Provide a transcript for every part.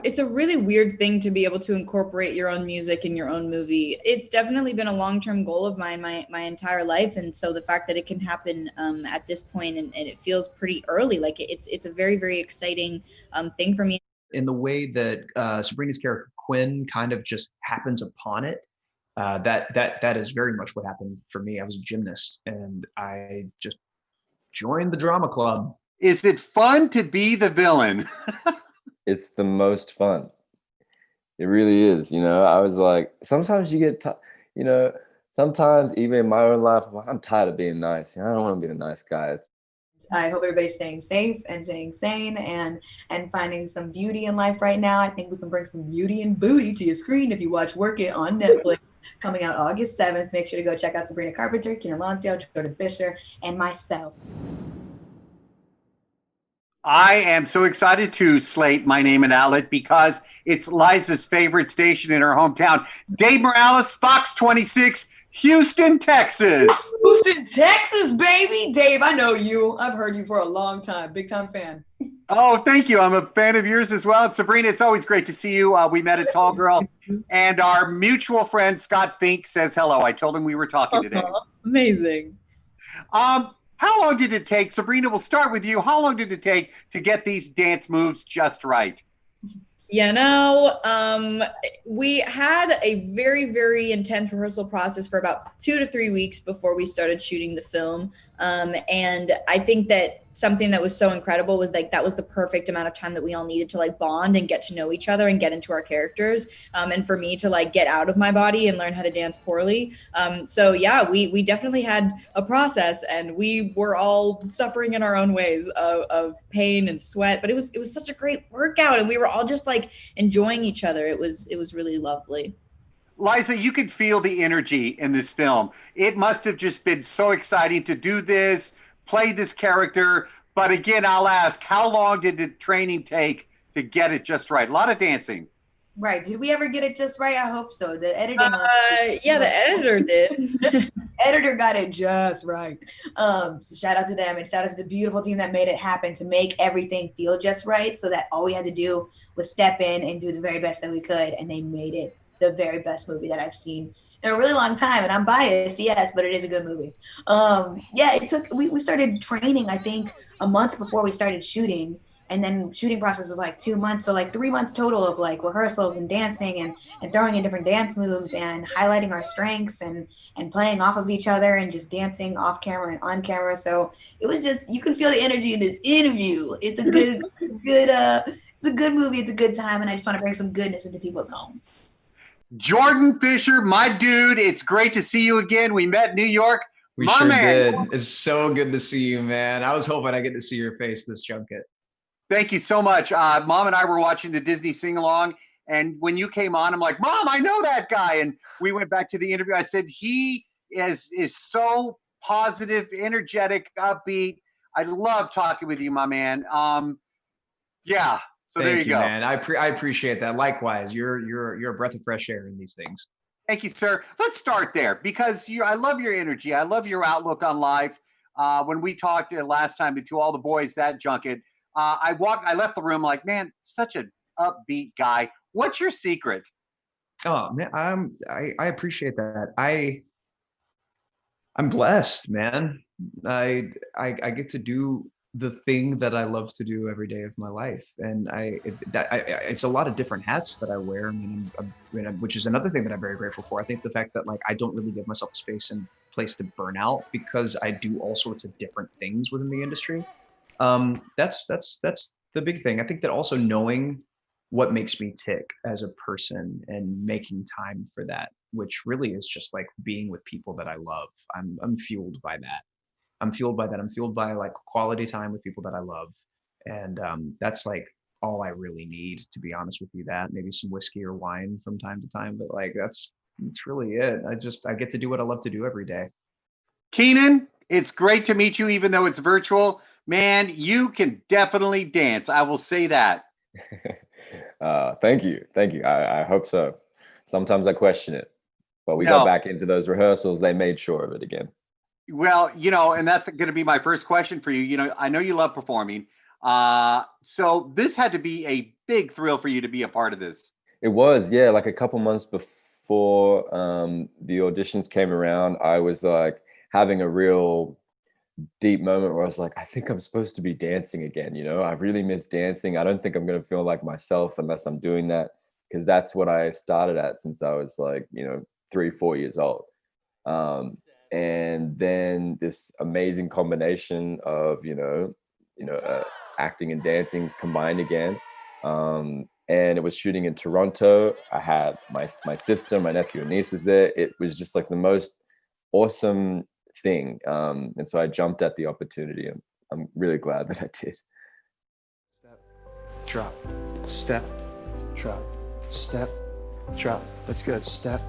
It's a really weird thing to be able to incorporate your own music in your own movie. It's definitely been a long-term goal of mine my entire life. And so the fact that it can happen at this point and it feels pretty early, like it's a very, very exciting thing for me. In the way that Sabrina's character Quinn kind of just happens upon it, that is very much what happened for me. I was a gymnast and I just joined the drama club. Is it fun to be the villain? It's the most fun. It really is. I was like, sometimes you get, sometimes even in my own life, I'm tired of being nice. I don't want to be the nice guy. I hope everybody's staying safe and staying sane and finding some beauty in life right now. I think we can bring some beauty and booty to your screen if you watch Work It on Netflix. Coming out August 7th. Make sure to go check out Sabrina Carpenter, Keiynan Lonsdale, Jordan Fisher, and myself. I am so excited to slate My Name and Outlet because it's Liza's favorite station in her hometown. Dave Morales, Fox 26, Houston, Texas. Houston, Texas, baby. Dave, I know you. I've heard you for a long time. Big time fan. Oh, thank you. I'm a fan of yours as well. And Sabrina, it's always great to see you. We met at Tall Girl, and our mutual friend Scott Fink says hello. I told him we were talking today. Amazing. How long did it take, Sabrina, we'll start with you. How long did it take to get these dance moves just right? We had a very, very intense rehearsal process for about 2 to 3 weeks before we started shooting the film. And I think that something that was so incredible was like that was the perfect amount of time that we all needed to like bond and get to know each other and get into our characters. And for me to like get out of my body and learn how to dance poorly. So yeah, we definitely had a process and we were all suffering in our own ways of pain and sweat, but it was such a great workout and we were all just like enjoying each other. It was really lovely. Liza, you could feel the energy in this film. It must have just been so exciting to do this, play this character. But again, I'll ask, how long did the training take to get it just right? A lot of dancing. Right. Did we ever get it just right? I hope so. The editing. Yeah, the editor did. Editor got it just right. So shout out to them and shout out to the beautiful team that made it happen to make everything feel just right. So that all we had to do was step in and do the very best that we could. And they made it the very best movie that I've seen in a really long time. And I'm biased, yes, but it is a good movie. Yeah, it took, we started training, I think, a month before we started shooting. And then shooting process was like 2 months. So like 3 months total of like rehearsals and dancing and throwing in different dance moves and highlighting our strengths and playing off of each other and just dancing off camera and on camera. So it was just, you can feel the energy in this interview. It's a good, it's a good movie. It's a good time. And I just want to bring some goodness into people's homes. Jordan Fisher, my dude, it's great to see you again. We met in New York. We sure did. It's so good to see you, man. I was hoping I get to see your face this junket. Thank you so much. Mom and I were watching the Disney sing-along, and when you came on, I'm like, Mom, I know that guy. And we went back to the interview. I said, he is so positive, energetic, upbeat. I love talking with you, my man. Yeah. So there you go, man. I appreciate that. Likewise, you're a breath of fresh air in these things. Thank you, sir. Let's start there because I love your energy. I love your outlook on life. When we talked last time to all the boys that junket, I left the room like, man, such an upbeat guy. What's your secret? Oh man, I appreciate that. I'm blessed, man. I get to do the thing that I love to do every day of my life, and it's a lot of different hats that I wear. I mean, which is another thing that I'm very grateful for. I think the fact that like I don't really give myself space and place to burn out because I do all sorts of different things within the industry. That's the big thing. I think that also knowing what makes me tick as a person and making time for that, which really is just like being with people that I love. I'm fueled by that. I'm fueled by that. I'm fueled by like quality time with people that I love. And that's like all I really need, to be honest with you. That maybe some whiskey or wine from time to time, but like that's really it. I get to do what I love to do every day. Keiynan, it's great to meet you, even though it's virtual. Man, you can definitely dance. I will say that. Thank you. I hope so. Sometimes I question it, but we got back into those rehearsals. They made sure of it again. Well, and that's going to be my first question for you. I know you love performing. So this had to be a big thrill for you to be a part of this. It was, yeah, like a couple months before the auditions came around, I was like having a real deep moment where I was like, I think I'm supposed to be dancing again, you know? I really miss dancing. I don't think I'm gonna feel like myself unless I'm doing that, because that's what I started at since I was like, 3, 4 years old. And then this amazing combination of acting and dancing combined again. And it was shooting in Toronto. I had my sister, my nephew and niece was there. It was just like the most awesome thing. And so I jumped at the opportunity, and I'm really glad that I did. Step, drop, step, drop, step, drop. That's good. Step,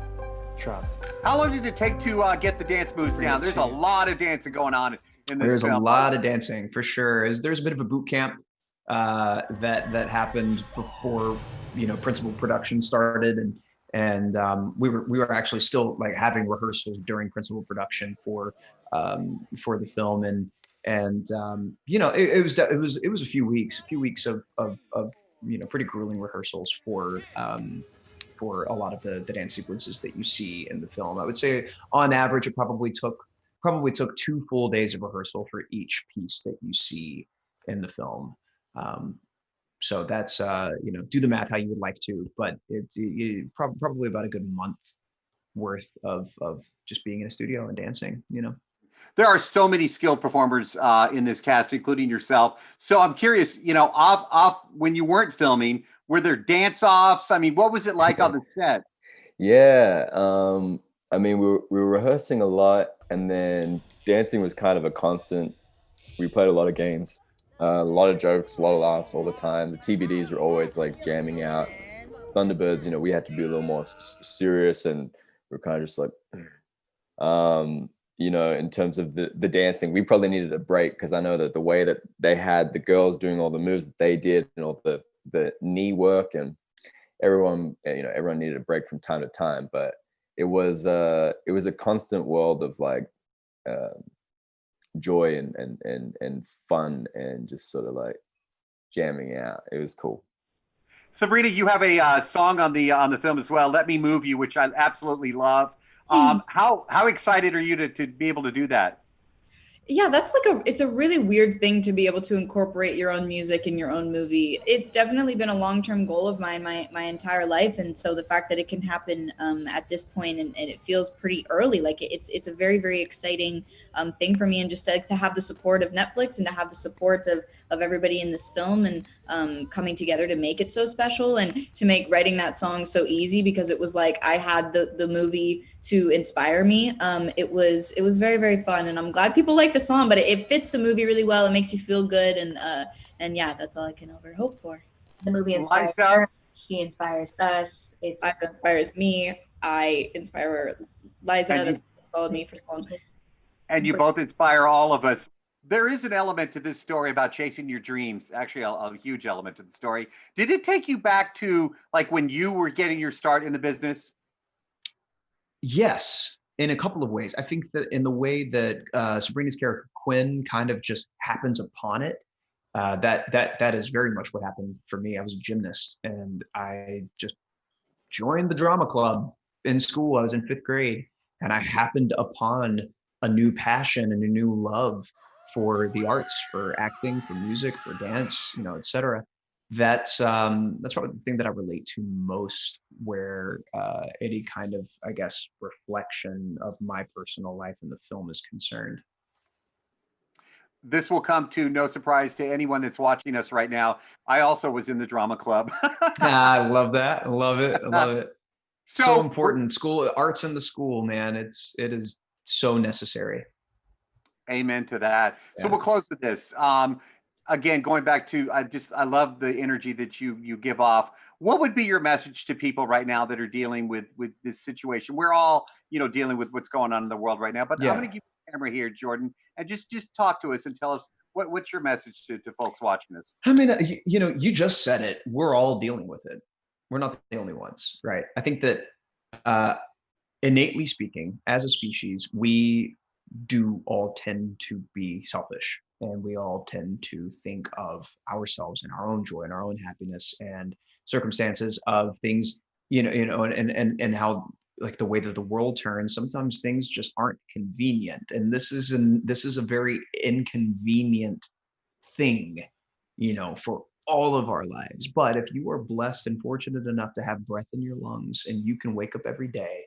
drop. How long did it take to get the dance moves down? There's a lot of dancing going on in this There's film. a lot of dancing for sure. There's a bit of a boot camp that happened before principal production started, and we were actually still like having rehearsals during principal production for the film, and it was a few weeks of pretty grueling rehearsals for a lot of the dance sequences that you see in the film. I would say on average it probably took 2 full days of rehearsal for each piece that you see in the film. So that's do the math how you would like to, but it's probably about a good month worth of just being in a studio and dancing. There are so many skilled performers in this cast, including yourself. So I'm curious, off when you weren't filming, were there dance offs? I mean, what was it like on the set? Yeah, I mean, we were rehearsing a lot, and then dancing was kind of a constant. We played a lot of games, a lot of jokes, a lot of laughs all the time. The TBDs were always like jamming out. Thunderbirds, we had to be a little more serious, and we're kind of just like, in terms of the dancing, we probably needed a break, because I know that the way that they had the girls doing all the moves that they did, and all the knee work, and everyone needed a break from time to time. But it was a constant world of like joy and fun, and just sort of like jamming out. It was cool. Sabrina, you have a song on the film as well, "Let Me Move You," which I absolutely love. How excited are you to be able to do that? Yeah, that's it's a really weird thing to be able to incorporate your own music in your own movie. It's definitely been a long-term goal of mine my entire life. And so the fact that it can happen at this point, and it feels pretty early, like it's a very, very exciting thing for me. And just to have the support of Netflix, and to have the support of everybody in this film, and coming together to make it so special, and to make writing that song so easy, because it was like I had the movie to inspire me. It was very, very fun, and I'm glad people like the song, but it fits the movie really well. It makes you feel good, and yeah, that's all I can ever hope for. The movie inspires her. She inspires us. Liza inspires me. I inspire Liza. That's followed me for so long. And you both inspire all of us. There is an element to this story about chasing your dreams, actually a huge element to the story. Did it take you back to like when you were getting your start in the business? Yes, in a couple of ways. I think that in the way that Sabrina's character Quinn kind of just happens upon it, that is very much what happened for me. I was a gymnast, and I just joined the drama club in school. I was in 5th grade, and I happened upon a new passion and a new love for the arts, for acting, for music, for dance, etc. That's probably the thing that I relate to most, where any kind of, I guess, reflection of my personal life in the film is concerned. This will come to no surprise to anyone that's watching us right now. I also was in the drama club. I love that. I love it. I love it. So important. School, arts in the school, man. It is so necessary. Amen to that. Yeah. So we'll close with this. Again, going back to, I love the energy that you give off. What would be your message to people right now that are dealing with this situation? We're all, dealing with what's going on in the world right now, but I'm going to give you the camera here, Jordan, and just talk to us and tell us what's your message to folks watching this? I mean, you just said it. We're all dealing with it. We're not the only ones, right? I think that innately speaking, as a species, we do all tend to be selfish. and we all tend to think of ourselves and our own joy and our own happiness and circumstances of things, and how, like, the way that the world turns, sometimes things just aren't convenient, and this is a very inconvenient thing, for all of our lives. But if you are blessed and fortunate enough to have breath in your lungs and you can wake up every day,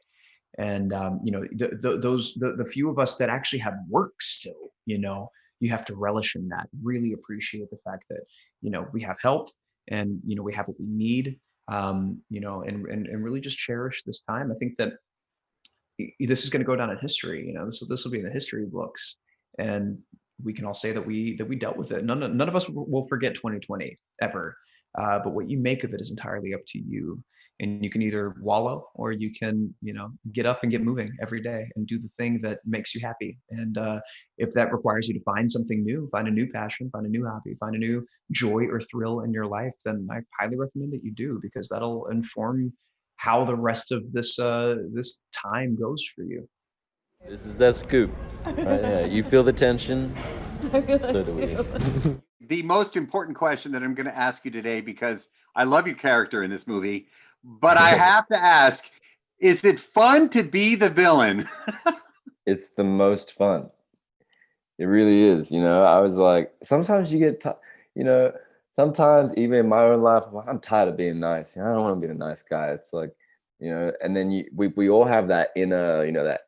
and the few of us that actually have work still, you have to relish in that, really appreciate the fact that we have health, and we have what we need, and really just cherish this time. I think that this is going to go down in history. This will be in the history books, and we can all say that we dealt with it. None of us will forget 2020 ever. But what you make of it is entirely up to you. And you can either wallow, or you can, get up and get moving every day and do the thing that makes you happy. And if that requires you to find something new, find a new passion, find a new hobby, find a new joy or thrill in your life, then I highly recommend that you do, because that'll inform how the rest of this time goes for you. This is that scoop. Right, yeah. You feel the tension. So do we. The most important question that I'm going to ask you today, because I love your character in this movie, but I have to ask, is it fun to be the villain? It's the most fun. It really is. I was like, sometimes you get, sometimes even in my own life, I'm tired of being nice. I don't want to be the nice guy. It's like, and then we all have that inner, that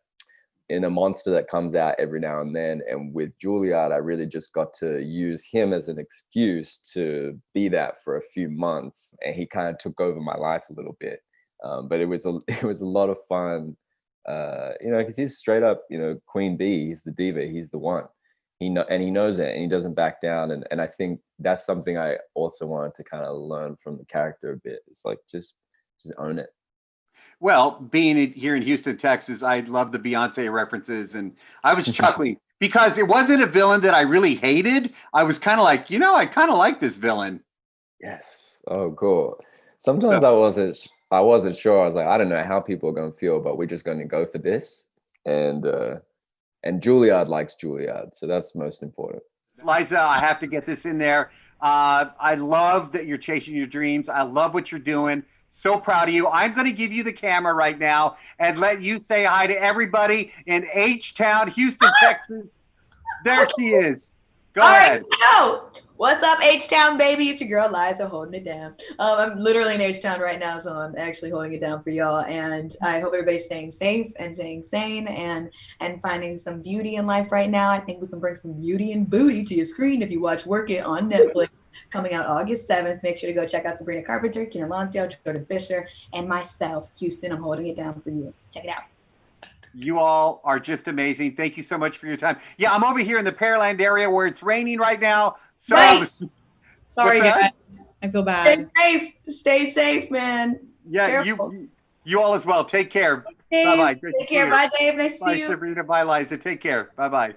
inner monster that comes out every now and then. And with Juilliard, I really just got to use him as an excuse to be that for a few months. And he kind of took over my life a little bit. But it was a lot of fun, because he's straight up, Queen Bee. He's the diva. He's the one. He knows it, and he doesn't back down. And I think that's something I also wanted to kind of learn from the character a bit. It's like, just own it. Well, being here in Houston, Texas, I love the Beyonce references, and I was chuckling because it wasn't a villain that I really hated. I was kind of like, I kind of like this villain. Yes. Oh, cool. Sometimes I wasn't sure. I was like, I don't know how people are going to feel, but we're just going to go for this. And Juilliard likes Juilliard, so that's most important. Liza, I have to get this in there. I love that you're chasing your dreams. I love what you're doing. So proud of you. I'm going to give you the camera right now and let you say hi to everybody in H-Town, Houston, Texas. There she is. Go ahead. Go. What's up, H-Town, baby? It's your girl, Liza, holding it down. I'm literally in H-Town right now, so I'm actually holding it down for y'all. And I hope everybody's staying safe and staying sane and finding some beauty in life right now. I think we can bring some beauty and booty to your screen if you watch Work It on Netflix. Coming out August 7th. Make sure to go check out Sabrina Carpenter, Keiynan Lonsdale, Jordan Fisher, and myself, Houston. I'm holding it down for you. Check it out. You all are just amazing. Thank you so much for your time. Yeah, I'm over here in the Pearland area where it's raining right now. So Sorry, guys. I feel bad. Stay safe, man. Yeah, you all as well. Take care. Bye-bye. Take care. Bye, Dave. Nice to see you. Bye, Sabrina. Bye, Liza. Take care. Bye-bye.